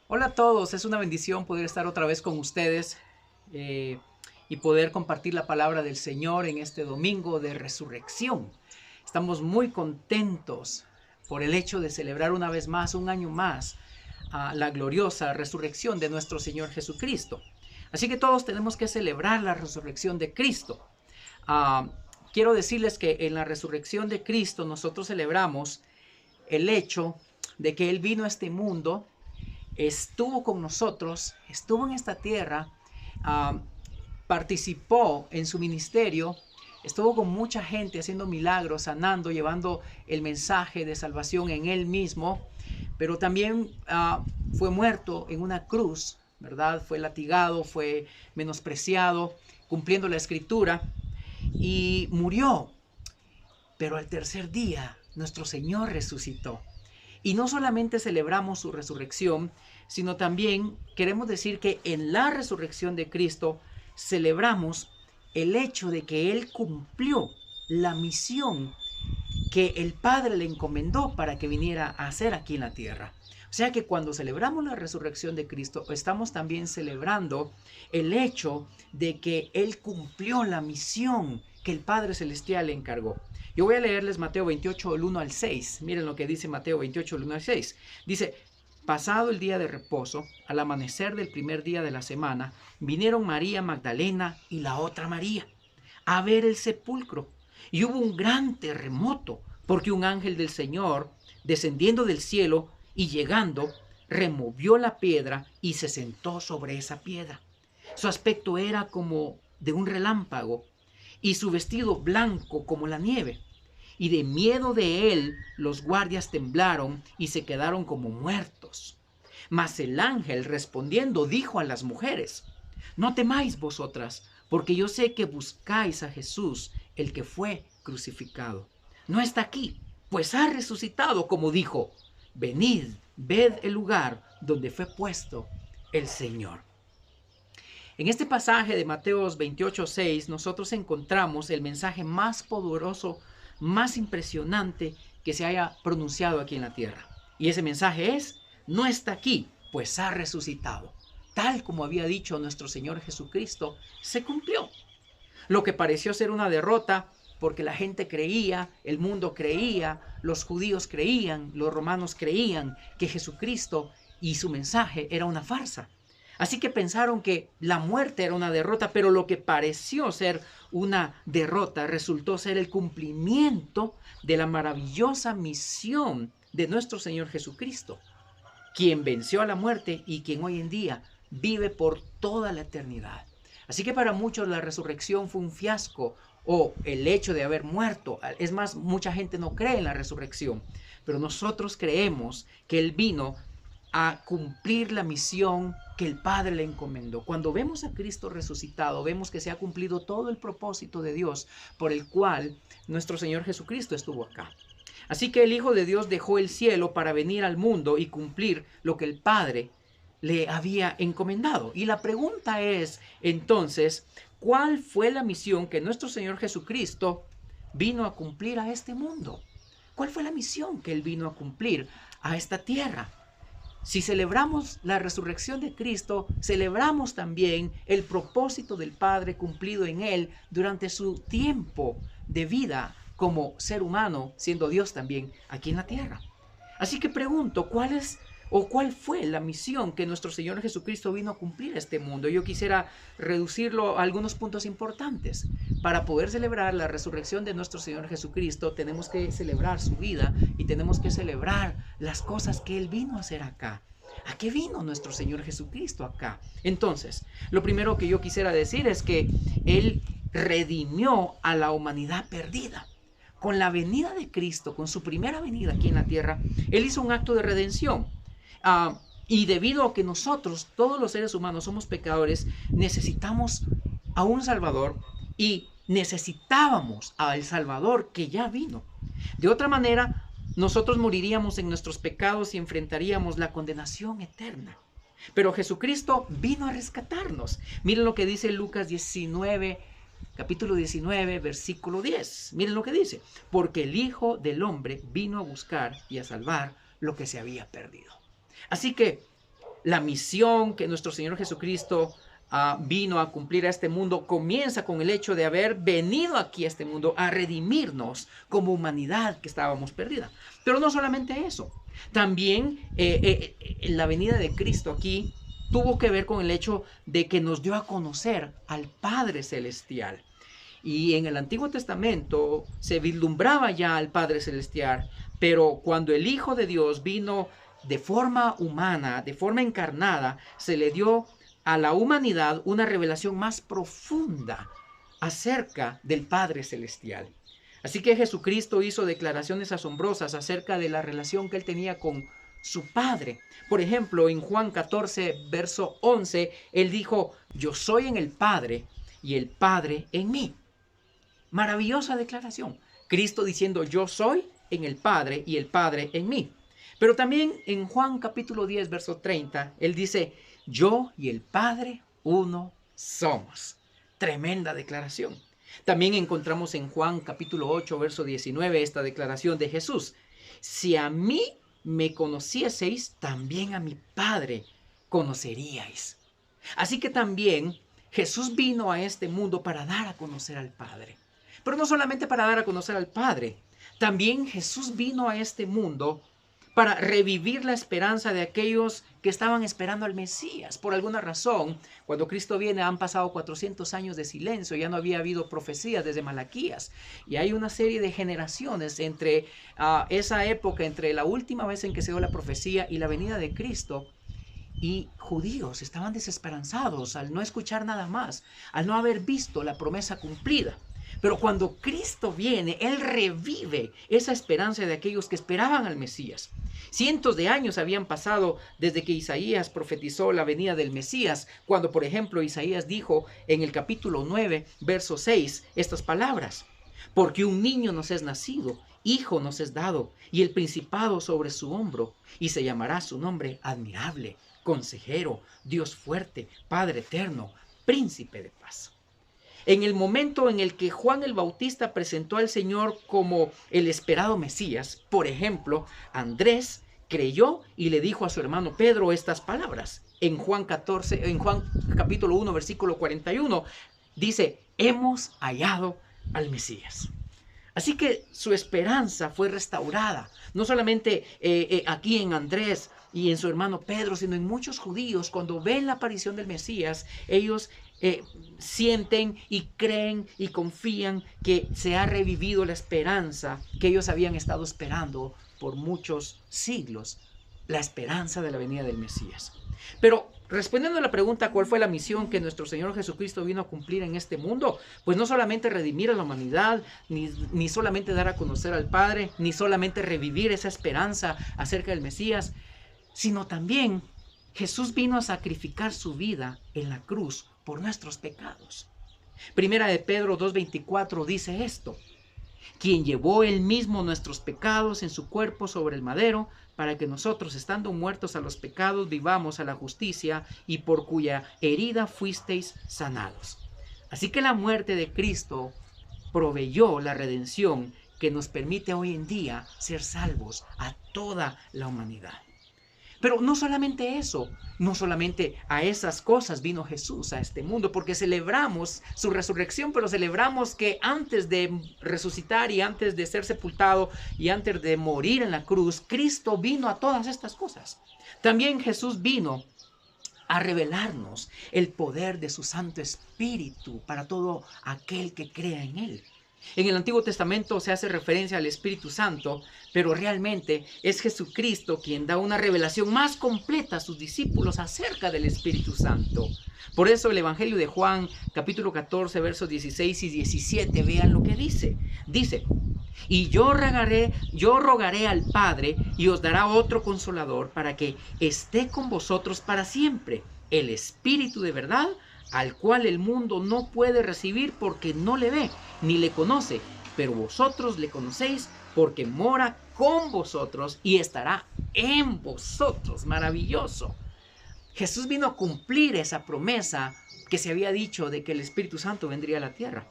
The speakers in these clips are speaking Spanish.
Hola a todos, es una bendición poder estar otra vez con ustedes y poder compartir la palabra del Señor en este domingo de resurrección. Estamos muy contentos por el hecho de celebrar una vez más, un año más, la gloriosa resurrección de nuestro Señor Jesucristo. Así que todos tenemos que celebrar la resurrección de Cristo. Ah, Quiero decirles que en la resurrección de Cristo nosotros celebramos el hecho de que Él vino a este mundo, estuvo con nosotros, estuvo en esta tierra, uh, participó en su ministerio, estuvo con mucha gente haciendo milagros, sanando, llevando el mensaje de salvación en él mismo, pero también fue muerto en una cruz, ¿verdad? Fue latigado, fue menospreciado, cumpliendo la escritura, y murió. Pero al tercer día nuestro Señor resucitó. Y no solamente celebramos su resurrección, sino también queremos decir que en la resurrección de Cristo celebramos el hecho de que Él cumplió la misión que el Padre le encomendó para que viniera a hacer aquí en la tierra. O sea que cuando celebramos la resurrección de Cristo, estamos también celebrando el hecho de que Él cumplió la misión que el Padre Celestial le encargó. Yo voy a leerles Mateo 28, del 1 al 6. Miren lo que dice Mateo 28, del 1 al 6. Dice, pasado el día de reposo, al amanecer del primer día de la semana, vinieron María Magdalena y la otra María a ver el sepulcro. Y hubo un gran terremoto, porque un ángel del Señor, descendiendo del cielo y llegando, removió la piedra y se sentó sobre esa piedra. Su aspecto era como de un relámpago y su vestido blanco como la nieve. Y de miedo de él los guardias temblaron y se quedaron como muertos. Mas el ángel respondiendo dijo a las mujeres, no temáis vosotras, porque yo sé que buscáis a Jesús, el que fue crucificado. No está aquí, pues ha resucitado, como dijo. Venid, ved el lugar donde fue puesto el Señor. En este pasaje de Mateos 28:6 nosotros encontramos el mensaje más poderoso, más impresionante que se haya pronunciado aquí en la tierra. Y ese mensaje es, no está aquí, pues ha resucitado. Tal como había dicho nuestro Señor Jesucristo, se cumplió. Lo que pareció ser una derrota, porque la gente creía, el mundo creía, los judíos creían, los romanos creían que Jesucristo y su mensaje era una farsa. Así que pensaron que la muerte era una derrota, pero lo que pareció ser una derrota resultó ser el cumplimiento de la maravillosa misión de nuestro Señor Jesucristo, quien venció a la muerte y quien hoy en día vive por toda la eternidad. Así que para muchos la resurrección fue un fiasco o el hecho de haber muerto. Es más, mucha gente no cree en la resurrección, pero nosotros creemos que Él vino a cumplir la misión que el Padre le encomendó. Cuando vemos a Cristo resucitado, vemos que se ha cumplido todo el propósito de Dios por el cual nuestro Señor Jesucristo estuvo acá. Así que el Hijo de Dios dejó el cielo para venir al mundo y cumplir lo que el Padre le había encomendado. Y la pregunta es, entonces, ¿cuál fue la misión que nuestro Señor Jesucristo vino a cumplir a este mundo? ¿Cuál fue la misión que Él vino a cumplir a esta tierra? Si celebramos la resurrección de Cristo, celebramos también el propósito del Padre cumplido en Él durante su tiempo de vida como ser humano, siendo Dios también aquí en la tierra. Así que pregunto, ¿cuál fue la misión que nuestro Señor Jesucristo vino a cumplir a este mundo? Yo quisiera reducirlo a algunos puntos importantes. Para poder celebrar la resurrección de nuestro Señor Jesucristo, tenemos que celebrar su vida y tenemos que celebrar las cosas que Él vino a hacer acá. ¿A qué vino nuestro Señor Jesucristo acá? Entonces, lo primero que yo quisiera decir es que Él redimió a la humanidad perdida. Con la venida de Cristo, con su primera venida aquí en la tierra, Él hizo un acto de redención. Y debido a que nosotros, todos los seres humanos, somos pecadores, necesitamos a un Salvador y necesitábamos al Salvador que ya vino. De otra manera, nosotros moriríamos en nuestros pecados y enfrentaríamos la condenación eterna. Pero Jesucristo vino a rescatarnos. Miren lo que dice Lucas 19, capítulo 19, versículo 10. Miren lo que dice. Porque el Hijo del Hombre vino a buscar y a salvar lo que se había perdido. Así que la misión que nuestro Señor Jesucristo vino a cumplir a este mundo comienza con el hecho de haber venido aquí a este mundo a redimirnos como humanidad que estábamos perdida. Pero no solamente eso, también la venida de Cristo aquí tuvo que ver con el hecho de que nos dio a conocer al Padre Celestial. Y en el Antiguo Testamento se vislumbraba ya al Padre Celestial, pero cuando el Hijo de Dios vino de forma humana, de forma encarnada, se le dio a la humanidad una revelación más profunda acerca del Padre Celestial. Así que Jesucristo hizo declaraciones asombrosas acerca de la relación que él tenía con su Padre. Por ejemplo, en Juan 14, verso 11, él dijo: yo soy en el Padre y el Padre en mí. Maravillosa declaración. Cristo diciendo: yo soy en el Padre y el Padre en mí. Pero también en Juan capítulo 10, verso 30, él dice: yo y el Padre uno somos. Tremenda declaración. También encontramos en Juan capítulo 8, verso 19, esta declaración de Jesús: si a mí me conocieseis, también a mi Padre conoceríais. Así que también Jesús vino a este mundo para dar a conocer al Padre. Pero no solamente para dar a conocer al Padre, también Jesús vino a este mundo para revivir la esperanza de aquellos que estaban esperando al Mesías. Por alguna razón, cuando Cristo viene, han pasado 400 años de silencio, ya no había habido profecías desde Malaquías. Y hay una serie de generaciones entre esa época, entre la última vez en que se dio la profecía y la venida de Cristo. Y judíos estaban desesperanzados al no escuchar nada más, al no haber visto la promesa cumplida. Pero cuando Cristo viene, Él revive esa esperanza de aquellos que esperaban al Mesías. Cientos de años habían pasado desde que Isaías profetizó la venida del Mesías, cuando, por ejemplo, Isaías dijo en el capítulo 9, verso 6, estas palabras: porque un niño nos es nacido, hijo nos es dado, y el principado sobre su hombro, y se llamará su nombre Admirable, Consejero, Dios fuerte, Padre eterno, Príncipe de paz. En el momento en el que Juan el Bautista presentó al Señor como el esperado Mesías, por ejemplo, Andrés creyó y le dijo a su hermano Pedro estas palabras. En Juan capítulo 1, versículo 41, dice: hemos hallado al Mesías. Así que su esperanza fue restaurada, no solamente aquí en Andrés y en su hermano Pedro, sino en muchos judíos. Cuando ven la aparición del Mesías, ellos sienten y creen y confían que se ha revivido la esperanza que ellos habían estado esperando por muchos siglos, la esperanza de la venida del Mesías. Pero respondiendo a la pregunta, ¿cuál fue la misión que nuestro Señor Jesucristo vino a cumplir en este mundo? Pues no solamente redimir a la humanidad, ni solamente dar a conocer al Padre, ni solamente revivir esa esperanza acerca del Mesías, sino también Jesús vino a sacrificar su vida en la cruz por nuestros pecados. Primera de Pedro 2:24 dice esto: quien llevó él mismo nuestros pecados en su cuerpo sobre el madero, para que nosotros, estando muertos a los pecados, vivamos a la justicia, y por cuya herida fuisteis sanados. Así que la muerte de Cristo proveyó la redención que nos permite hoy en día ser salvos a toda la humanidad. Pero no solamente eso, no solamente a esas cosas vino Jesús a este mundo, porque celebramos su resurrección, pero celebramos que antes de resucitar y antes de ser sepultado y antes de morir en la cruz, Cristo vino a todas estas cosas. También Jesús vino a revelarnos el poder de su Santo Espíritu para todo aquel que crea en Él. En el Antiguo Testamento se hace referencia al Espíritu Santo, pero realmente es Jesucristo quien da una revelación más completa a sus discípulos acerca del Espíritu Santo. Por eso el Evangelio de Juan, capítulo 14, versos 16 y 17, vean lo que dice. Dice: y yo rogaré al Padre, y os dará otro Consolador, para que esté con vosotros para siempre, el Espíritu de verdad, al cual el mundo no puede recibir porque no le ve ni le conoce, pero vosotros le conocéis porque mora con vosotros y estará en vosotros. Maravilloso. Jesús vino a cumplir esa promesa que se había dicho de que el Espíritu Santo vendría a la tierra.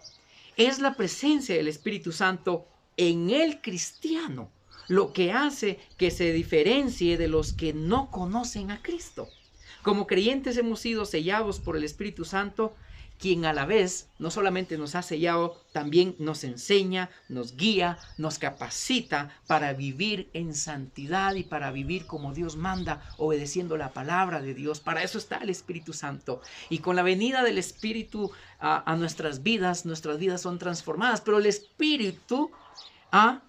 Es la presencia del Espíritu Santo en el cristiano lo que hace que se diferencie de los que no conocen a Cristo. Como creyentes hemos sido sellados por el Espíritu Santo, quien a la vez no solamente nos ha sellado, también nos enseña, nos guía, nos capacita para vivir en santidad y para vivir como Dios manda, obedeciendo la palabra de Dios. Para eso está el Espíritu Santo. Y con la venida del Espíritu a nuestras vidas son transformadas. Pero el Espíritu a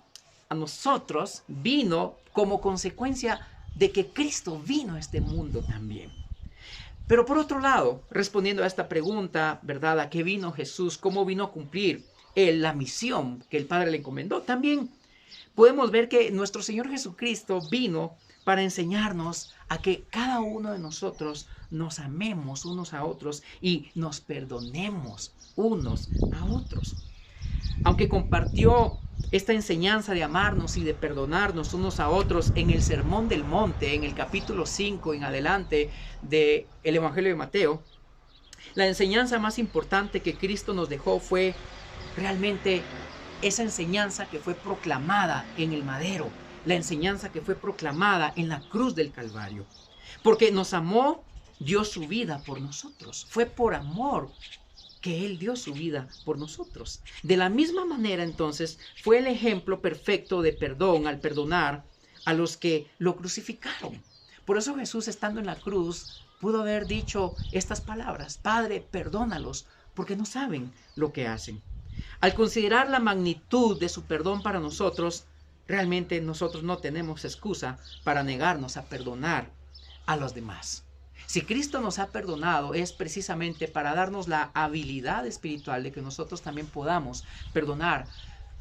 nosotros vino como consecuencia de que Cristo vino a este mundo también. Pero por otro lado, respondiendo a esta pregunta, ¿verdad? ¿A qué vino Jesús? ¿Cómo vino a cumplir la misión que el Padre le encomendó? También podemos ver que nuestro Señor Jesucristo vino para enseñarnos a que cada uno de nosotros nos amemos unos a otros y nos perdonemos unos a otros. Aunque compartió esta enseñanza de amarnos y de perdonarnos unos a otros en el Sermón del Monte, en el capítulo 5 en adelante del Evangelio de Mateo, la enseñanza más importante que Cristo nos dejó fue realmente esa enseñanza que fue proclamada en el madero, la enseñanza que fue proclamada en la cruz del Calvario. Porque nos amó, dio su vida por nosotros. Fue por amor que Él dio su vida por nosotros. De la misma manera, entonces, fue el ejemplo perfecto de perdón al perdonar a los que lo crucificaron. Por eso Jesús, estando en la cruz, pudo haber dicho estas palabras: Padre, perdónalos, porque no saben lo que hacen. Al considerar la magnitud de su perdón para nosotros, realmente nosotros no tenemos excusa para negarnos a perdonar a los demás. Si Cristo nos ha perdonado, es precisamente para darnos la habilidad espiritual de que nosotros también podamos perdonar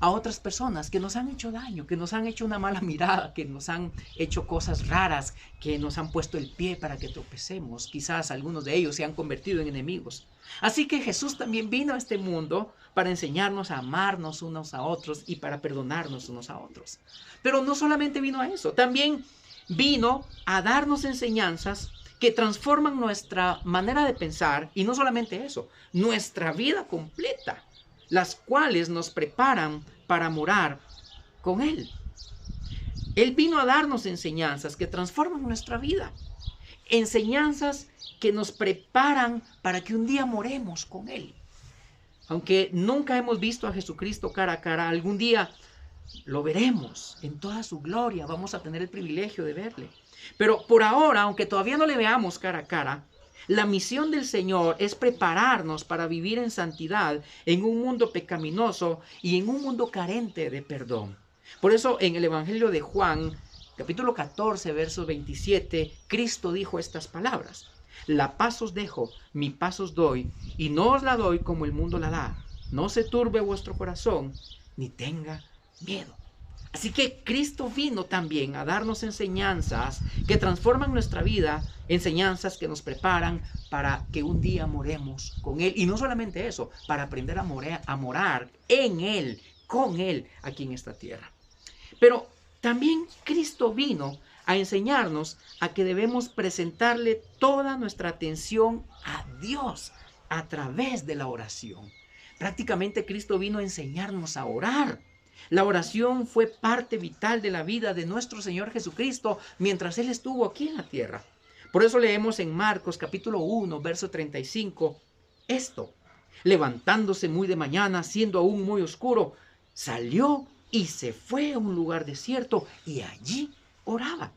a otras personas que nos han hecho daño, que nos han hecho una mala mirada, que nos han hecho cosas raras, que nos han puesto el pie para que tropecemos. Quizás algunos de ellos se han convertido en enemigos. Así que Jesús también vino a este mundo para enseñarnos a amarnos unos a otros y para perdonarnos unos a otros. Pero no solamente vino a eso, también vino a darnos enseñanzas que transforman nuestra manera de pensar, y no solamente eso, nuestra vida completa, las cuales nos preparan para morar con Él. Él vino a darnos enseñanzas que transforman nuestra vida, enseñanzas que nos preparan para que un día moremos con Él. Aunque nunca hemos visto a Jesucristo cara a cara, algún día lo veremos en toda su gloria, vamos a tener el privilegio de verle. Pero por ahora, aunque todavía no le veamos cara a cara, la misión del Señor es prepararnos para vivir en santidad en un mundo pecaminoso y en un mundo carente de perdón. Por eso en el Evangelio de Juan, capítulo 14, verso 27, Cristo dijo estas palabras: La paz os dejo, mi paz os doy, y no os la doy como el mundo la da. No se turbe vuestro corazón, ni tenga miedo. Así que Cristo vino también a darnos enseñanzas que transforman nuestra vida, enseñanzas que nos preparan para que un día moremos con Él. Y no solamente eso, para aprender a morar en Él, con Él, aquí en esta tierra. Pero también Cristo vino a enseñarnos a que debemos presentarle toda nuestra atención a Dios a través de la oración. Prácticamente Cristo vino a enseñarnos a orar. La oración fue parte vital de la vida de nuestro Señor Jesucristo mientras Él estuvo aquí en la tierra. Por eso leemos en Marcos capítulo 1, verso 35, esto: levantándose muy de mañana, siendo aún muy oscuro, salió y se fue a un lugar desierto y allí oraba.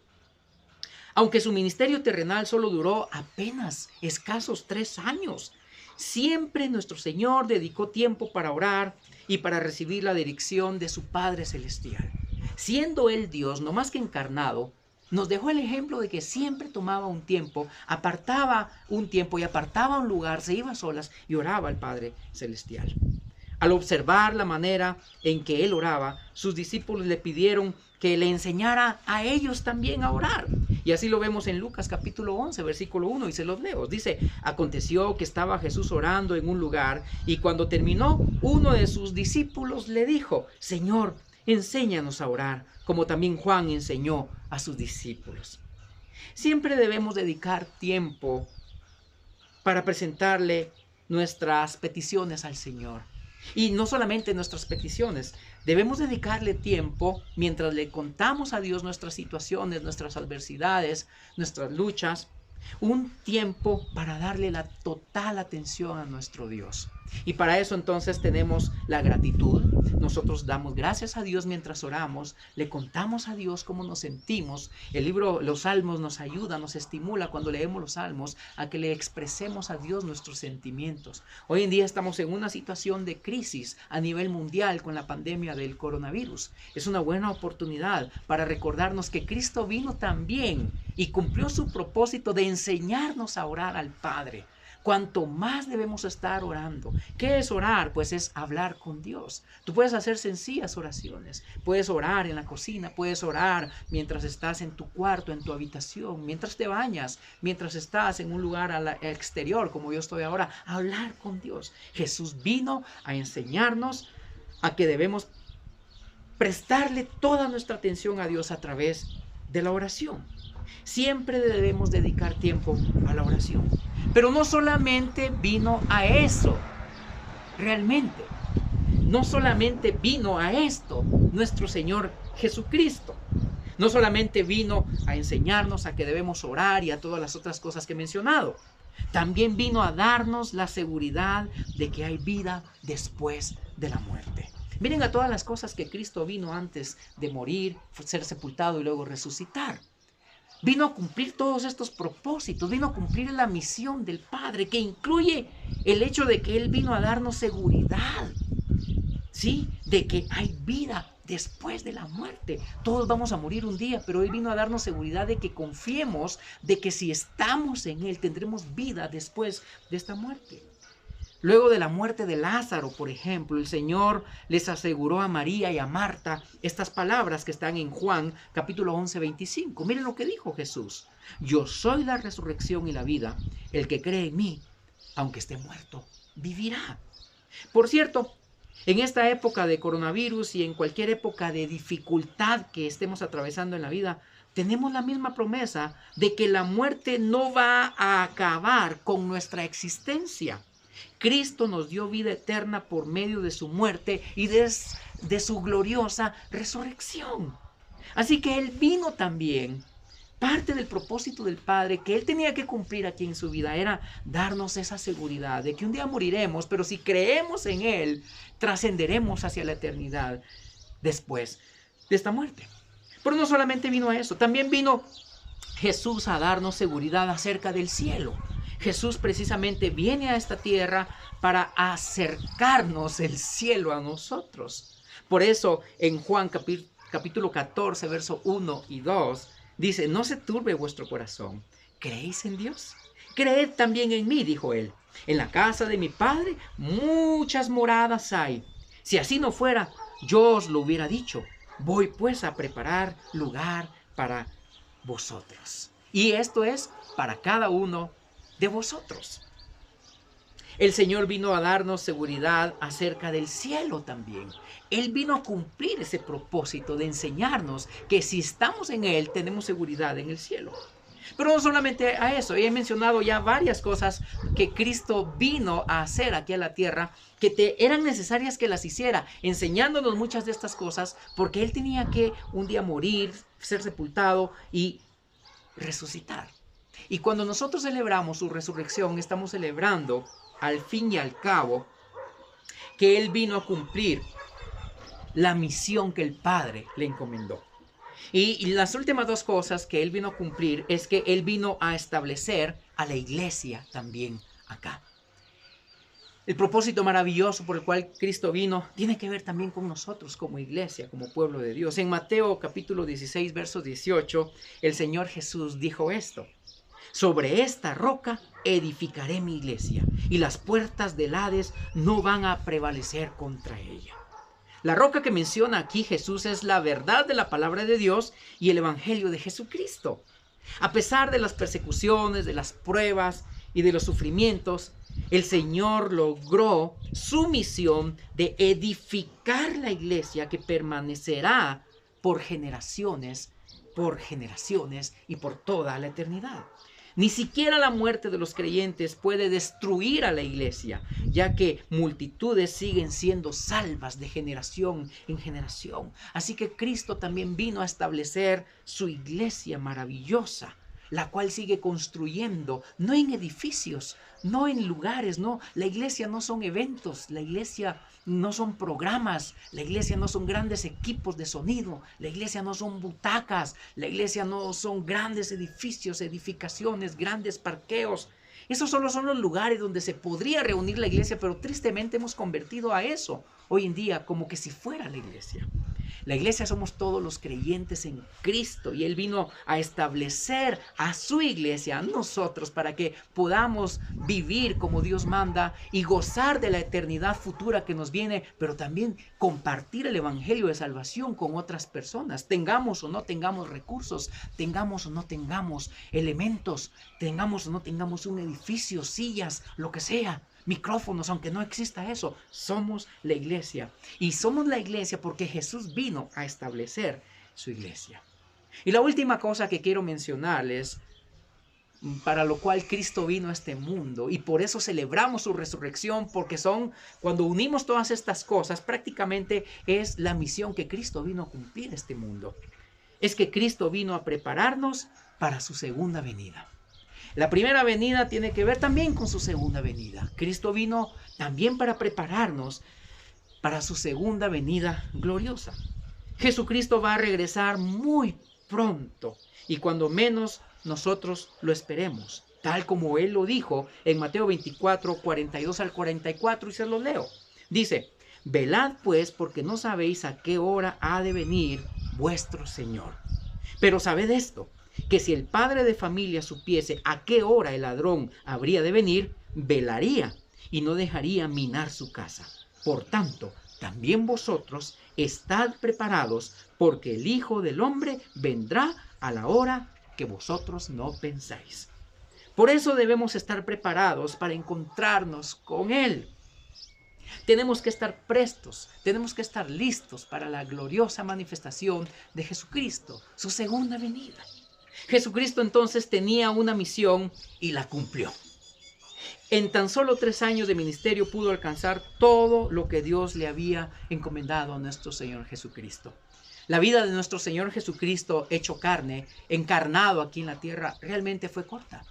Aunque su ministerio terrenal solo duró apenas escasos 3 años, siempre nuestro Señor dedicó tiempo para orar y para recibir la dirección de su Padre Celestial. Siendo Él Dios, no más que encarnado, nos dejó el ejemplo de que siempre tomaba un tiempo, apartaba un tiempo y apartaba un lugar, se iba a solas y oraba al Padre Celestial. Al observar la manera en que Él oraba, sus discípulos le pidieron que le enseñara a ellos también a orar. Y así lo vemos en Lucas capítulo 11, versículo 1, y se los leo. Dice: aconteció que estaba Jesús orando en un lugar, y cuando terminó, uno de sus discípulos le dijo: Señor, enséñanos a orar, como también Juan enseñó a sus discípulos. Siempre debemos dedicar tiempo para presentarle nuestras peticiones al Señor. Y no solamente nuestras peticiones, debemos dedicarle tiempo mientras le contamos a Dios nuestras situaciones, nuestras adversidades, nuestras luchas, Un tiempo para darle la total atención a nuestro Dios. Y para eso entonces tenemos la gratitud. Nosotros damos gracias a Dios mientras oramos, le contamos a Dios cómo nos sentimos. El libro Los Salmos nos ayuda, nos estimula cuando leemos los Salmos a que le expresemos a Dios nuestros sentimientos. Hoy en día estamos en una situación de crisis a nivel mundial con la pandemia del coronavirus. Es una buena oportunidad para recordarnos que Cristo vino también y cumplió su propósito de enseñarnos a orar al Padre. Cuanto más debemos estar orando. ¿Qué es orar? Pues es hablar con Dios. Tú puedes hacer sencillas oraciones. Puedes orar en la cocina, puedes orar mientras estás en tu cuarto, en tu habitación, mientras te bañas, mientras estás en un lugar al exterior, como yo estoy ahora. Hablar con Dios. Jesús vino a enseñarnos a que debemos prestarle toda nuestra atención a Dios a través de la oración. Siempre debemos dedicar tiempo a la oración. Pero no solamente vino a eso, realmente. No solamente vino a esto nuestro Señor Jesucristo. No solamente vino a enseñarnos a que debemos orar y a todas las otras cosas que he mencionado. También vino a darnos la seguridad de que hay vida después de la muerte. Miren a todas las cosas que Cristo vino antes de morir, ser sepultado y luego resucitar. Vino a cumplir todos estos propósitos, vino a cumplir la misión del Padre, que incluye el hecho de que Él vino a darnos seguridad, ¿sí? De que hay vida después de la muerte. Todos vamos a morir un día, pero Él vino a darnos seguridad de que confiemos, de que si estamos en Él tendremos vida después de esta muerte. Luego de la muerte de Lázaro, por ejemplo, el Señor les aseguró a María y a Marta estas palabras que están en Juan capítulo 11, 25. Miren lo que dijo Jesús. Yo soy la resurrección y la vida. El que cree en mí, aunque esté muerto, vivirá. Por cierto, en esta época de coronavirus y en cualquier época de dificultad que estemos atravesando en la vida, tenemos la misma promesa de que la muerte no va a acabar con nuestra existencia. Cristo nos dio vida eterna por medio de su muerte y de su gloriosa resurrección. Así que Él vino también. Parte del propósito del Padre que Él tenía que cumplir aquí en su vida era darnos esa seguridad de que un día moriremos, pero si creemos en Él, trascenderemos hacia la eternidad después de esta muerte. Pero no solamente vino a eso, también vino Jesús a darnos seguridad acerca del cielo. Jesús precisamente viene a esta tierra para acercarnos el cielo a nosotros. Por eso en Juan capítulo 14, verso 1 y 2, dice, no se turbe vuestro corazón. ¿Creéis en Dios? Creed también en mí, dijo él. En la casa de mi Padre muchas moradas hay. Si así no fuera, yo os lo hubiera dicho. Voy pues a preparar lugar para vosotros. Y esto es para cada uno de vosotros. El Señor vino a darnos seguridad acerca del cielo también. Él vino a cumplir ese propósito de enseñarnos que si estamos en Él tenemos seguridad en el cielo. Pero no solamente a eso, he mencionado ya varias cosas que Cristo vino a hacer aquí a la tierra, que eran necesarias que las hiciera, enseñándonos muchas de estas cosas, porque Él tenía que un día morir, ser sepultado y resucitar. Y cuando nosotros celebramos su resurrección, estamos celebrando al fin y al cabo que Él vino a cumplir la misión que el Padre le encomendó. Y las últimas dos cosas que Él vino a cumplir es que Él vino a establecer a la iglesia también acá. El propósito maravilloso por el cual Cristo vino tiene que ver también con nosotros como iglesia, como pueblo de Dios. En Mateo capítulo 16, verso 18, el Señor Jesús dijo esto. Sobre esta roca edificaré mi iglesia y las puertas del Hades no van a prevalecer contra ella. La roca que menciona aquí Jesús es la verdad de la palabra de Dios y el evangelio de Jesucristo. A pesar de las persecuciones, de las pruebas y de los sufrimientos, el Señor logró su misión de edificar la iglesia que permanecerá por generaciones y por toda la eternidad. Ni siquiera la muerte de los creyentes puede destruir a la iglesia, ya que multitudes siguen siendo salvas de generación en generación. Así que Cristo también vino a establecer su iglesia maravillosa, la cual sigue construyendo, no en edificios, no en lugares, no. La iglesia no son eventos, la iglesia no son programas, la iglesia no son grandes equipos de sonido, la iglesia no son butacas, la iglesia no son grandes edificios, edificaciones, grandes parqueos. Esos solo son los lugares donde se podría reunir la iglesia, pero tristemente hemos convertido a eso hoy en día como que si fuera la iglesia. La iglesia somos todos los creyentes en Cristo y Él vino a establecer a su iglesia, a nosotros, para que podamos vivir como Dios manda y gozar de la eternidad futura que nos viene, pero también compartir el evangelio de salvación con otras personas. Tengamos o no tengamos recursos, tengamos o no tengamos elementos, tengamos o no tengamos un edificio, sillas, lo que sea. Micrófonos, aunque no exista eso, somos la iglesia. Y somos la iglesia porque Jesús vino a establecer su iglesia. Y la última cosa que quiero mencionarles, para lo cual Cristo vino a este mundo, y por eso celebramos su resurrección, porque cuando unimos todas estas cosas, prácticamente es la misión que Cristo vino a cumplir este mundo. Es que Cristo vino a prepararnos para su segunda venida. La primera venida tiene que ver también con su segunda venida. Cristo vino también para prepararnos para su segunda venida gloriosa. Jesucristo va a regresar muy pronto y cuando menos nosotros lo esperemos, tal como Él lo dijo en Mateo 24, 42 al 44, y se lo leo. Dice: velad pues, porque no sabéis a qué hora ha de venir vuestro Señor. Pero sabed esto, que si el padre de familia supiese a qué hora el ladrón habría de venir, velaría y no dejaría minar su casa. Por tanto, también vosotros estad preparados, porque el Hijo del Hombre vendrá a la hora que vosotros no pensáis. Por eso debemos estar preparados para encontrarnos con Él. Tenemos que estar prestos, tenemos que estar listos para la gloriosa manifestación de Jesucristo, su segunda venida. Jesucristo entonces tenía una misión y la cumplió. En tan solo 3 años de ministerio pudo alcanzar todo lo que Dios le había encomendado a nuestro Señor Jesucristo. La vida de nuestro Señor Jesucristo hecho carne, encarnado aquí en la tierra, realmente fue corta.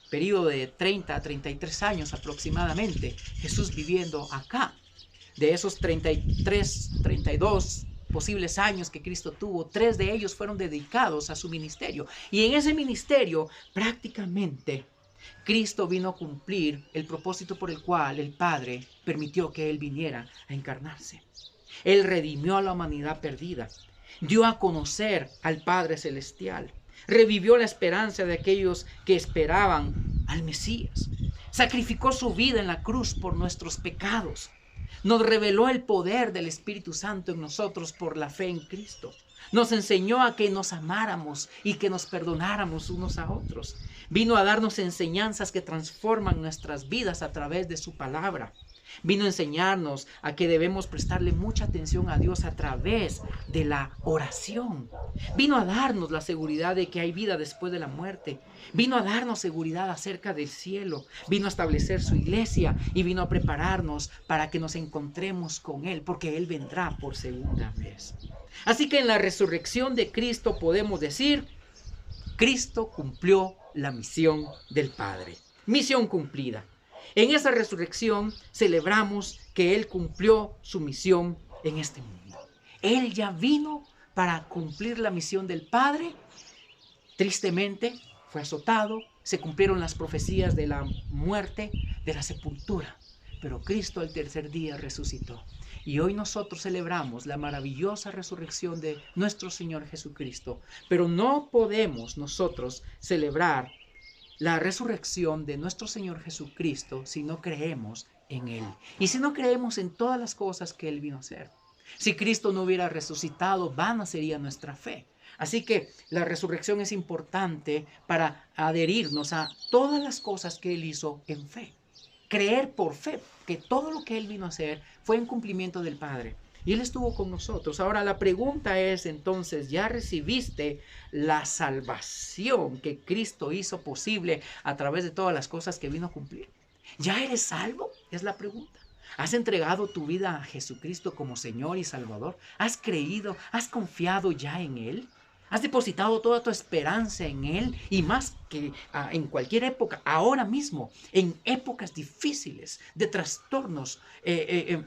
Período de 30 a 33 años aproximadamente, Jesús viviendo acá. De esos 33, 32 posibles años que Cristo tuvo, 3 de ellos fueron dedicados a su ministerio. Y en ese ministerio prácticamente Cristo vino a cumplir el propósito por el cual el Padre permitió que Él viniera a encarnarse. Él redimió a la humanidad perdida, dio a conocer al Padre Celestial, revivió la esperanza de aquellos que esperaban al Mesías, sacrificó su vida en la cruz por nuestros pecados, nos reveló el poder del Espíritu Santo en nosotros por la fe en Cristo. Nos enseñó a que nos amáramos y que nos perdonáramos unos a otros. Vino a darnos enseñanzas que transforman nuestras vidas a través de su palabra. Vino a enseñarnos a que debemos prestarle mucha atención a Dios a través de la oración. Vino a darnos la seguridad de que hay vida después de la muerte. Vino a darnos seguridad acerca del cielo. Vino a establecer su iglesia y vino a prepararnos para que nos encontremos con Él, porque Él vendrá por segunda vez. Así que en la resurrección de Cristo podemos decir: Cristo cumplió la misión del Padre. Misión cumplida. En esa resurrección celebramos que Él cumplió su misión en este mundo. Él ya vino para cumplir la misión del Padre. Tristemente fue azotado, se cumplieron las profecías de la muerte, de la sepultura. Pero Cristo al tercer día resucitó. Y hoy nosotros celebramos la maravillosa resurrección de nuestro Señor Jesucristo. Pero no podemos nosotros celebrar la resurrección de nuestro Señor Jesucristo si no creemos en Él. Y si no creemos en todas las cosas que Él vino a hacer. Si Cristo no hubiera resucitado, vana sería nuestra fe. Así que la resurrección es importante para adherirnos a todas las cosas que Él hizo en fe. Creer por fe que todo lo que Él vino a hacer fue en cumplimiento del Padre. Y Él estuvo con nosotros. Ahora la pregunta es entonces, ¿ya recibiste la salvación que Cristo hizo posible a través de todas las cosas que vino a cumplir? ¿Ya eres salvo? Es la pregunta. ¿Has entregado tu vida a Jesucristo como Señor y Salvador? ¿Has creído? ¿Has confiado ya en Él? Has depositado toda tu esperanza en Él y más que en cualquier época, ahora mismo, en épocas difíciles de trastornos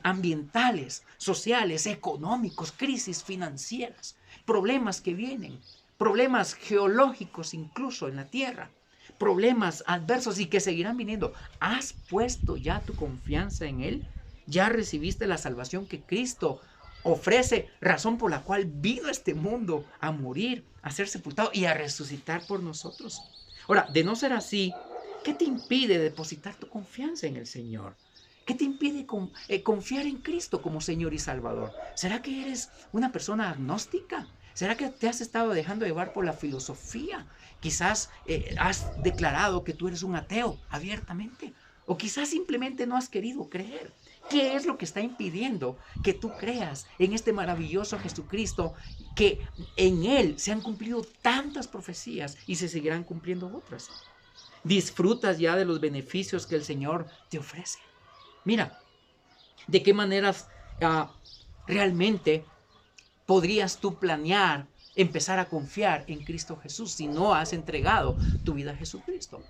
ambientales, sociales, económicos, crisis financieras, problemas que vienen, problemas geológicos incluso en la tierra, problemas adversos y que seguirán viniendo. ¿Has puesto ya tu confianza en Él? ¿Ya recibiste la salvación que Cristo ofrece, razón por la cual vino a este mundo a morir, a ser sepultado y a resucitar por nosotros? Ahora, de no ser así, ¿qué te impide depositar tu confianza en el Señor? ¿Qué te impide confiar en Cristo como Señor y Salvador? ¿Será que eres una persona agnóstica? ¿Será que te has estado dejando llevar por la filosofía? Quizás has declarado que tú eres un ateo abiertamente. O quizás simplemente no has querido creer. ¿Qué es lo que está impidiendo que tú creas en este maravilloso Jesucristo, que en Él se han cumplido tantas profecías y se seguirán cumpliendo otras? ¿Disfrutas ya de los beneficios que el Señor te ofrece? Mira, ¿de qué maneras realmente podrías tú planear empezar a confiar en Cristo Jesús si no has entregado tu vida a Jesucristo?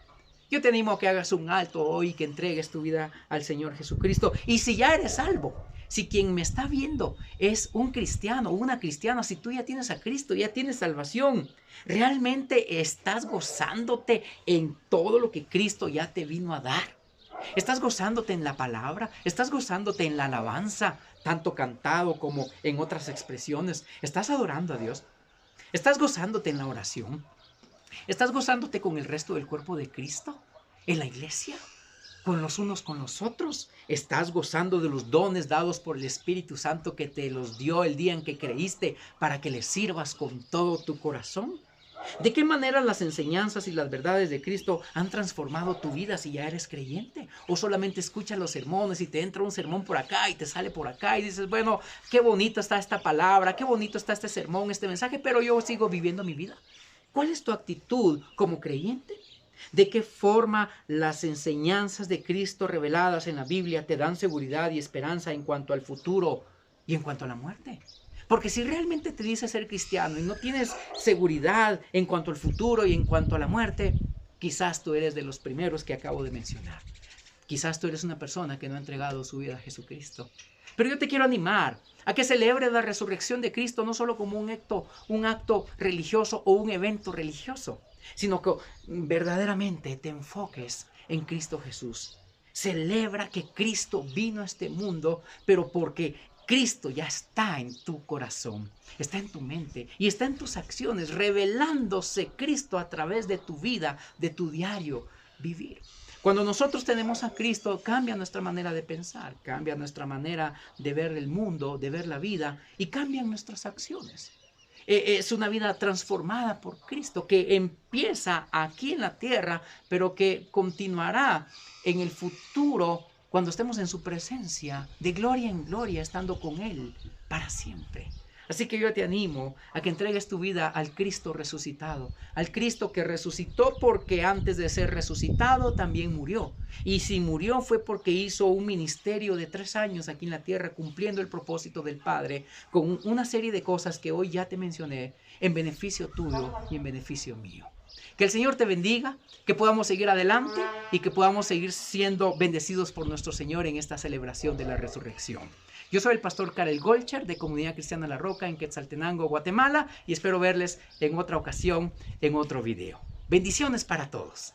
Yo te animo a que hagas un alto hoy, que entregues tu vida al Señor Jesucristo. Y si ya eres salvo, si quien me está viendo es un cristiano o una cristiana, si tú ya tienes a Cristo, ya tienes salvación, ¿realmente estás gozándote en todo lo que Cristo ya te vino a dar? ¿Estás gozándote en la palabra? ¿Estás gozándote en la alabanza, tanto cantado como en otras expresiones? ¿Estás adorando a Dios? ¿Estás gozándote en la oración? ¿Estás gozándote con el resto del cuerpo de Cristo? ¿En la iglesia? ¿Con los unos con los otros? ¿Estás gozando de los dones dados por el Espíritu Santo que te los dio el día en que creíste para que le sirvas con todo tu corazón? ¿De qué manera las enseñanzas y las verdades de Cristo han transformado tu vida si ya eres creyente? ¿O solamente escuchas los sermones y te entra un sermón por acá y te sale por acá y dices, bueno, qué bonita está esta palabra, qué bonito está este sermón, este mensaje, pero yo sigo viviendo mi vida? ¿Cuál es tu actitud como creyente? ¿De qué forma las enseñanzas de Cristo reveladas en la Biblia te dan seguridad y esperanza en cuanto al futuro y en cuanto a la muerte? Porque si realmente te dices ser cristiano y no tienes seguridad en cuanto al futuro y en cuanto a la muerte, quizás tú eres de los primeros que acabo de mencionar. Quizás tú eres una persona que no ha entregado su vida a Jesucristo. Pero yo te quiero animar a que celebres la resurrección de Cristo no solo como un acto religioso o un evento religioso, sino que verdaderamente te enfoques en Cristo Jesús. Celebra que Cristo vino a este mundo, pero porque Cristo ya está en tu corazón, está en tu mente y está en tus acciones, revelándose Cristo a través de tu vida, de tu diario vivir. Cuando nosotros tenemos a Cristo, cambia nuestra manera de pensar, cambia nuestra manera de ver el mundo, de ver la vida y cambian nuestras acciones. Es una vida transformada por Cristo que empieza aquí en la tierra, pero que continuará en el futuro cuando estemos en su presencia, de gloria en gloria, estando con Él para siempre. Así que yo te animo a que entregues tu vida al Cristo resucitado, al Cristo que resucitó porque antes de ser resucitado también murió. Y si murió fue porque hizo un ministerio de 3 años aquí en la tierra cumpliendo el propósito del Padre con una serie de cosas que hoy ya te mencioné en beneficio tuyo y en beneficio mío. Que el Señor te bendiga, que podamos seguir adelante y que podamos seguir siendo bendecidos por nuestro Señor en esta celebración de la resurrección. Yo soy el pastor Karel Golcher de Comunidad Cristiana La Roca en Quetzaltenango, Guatemala, y espero verles en otra ocasión en otro video. Bendiciones para todos.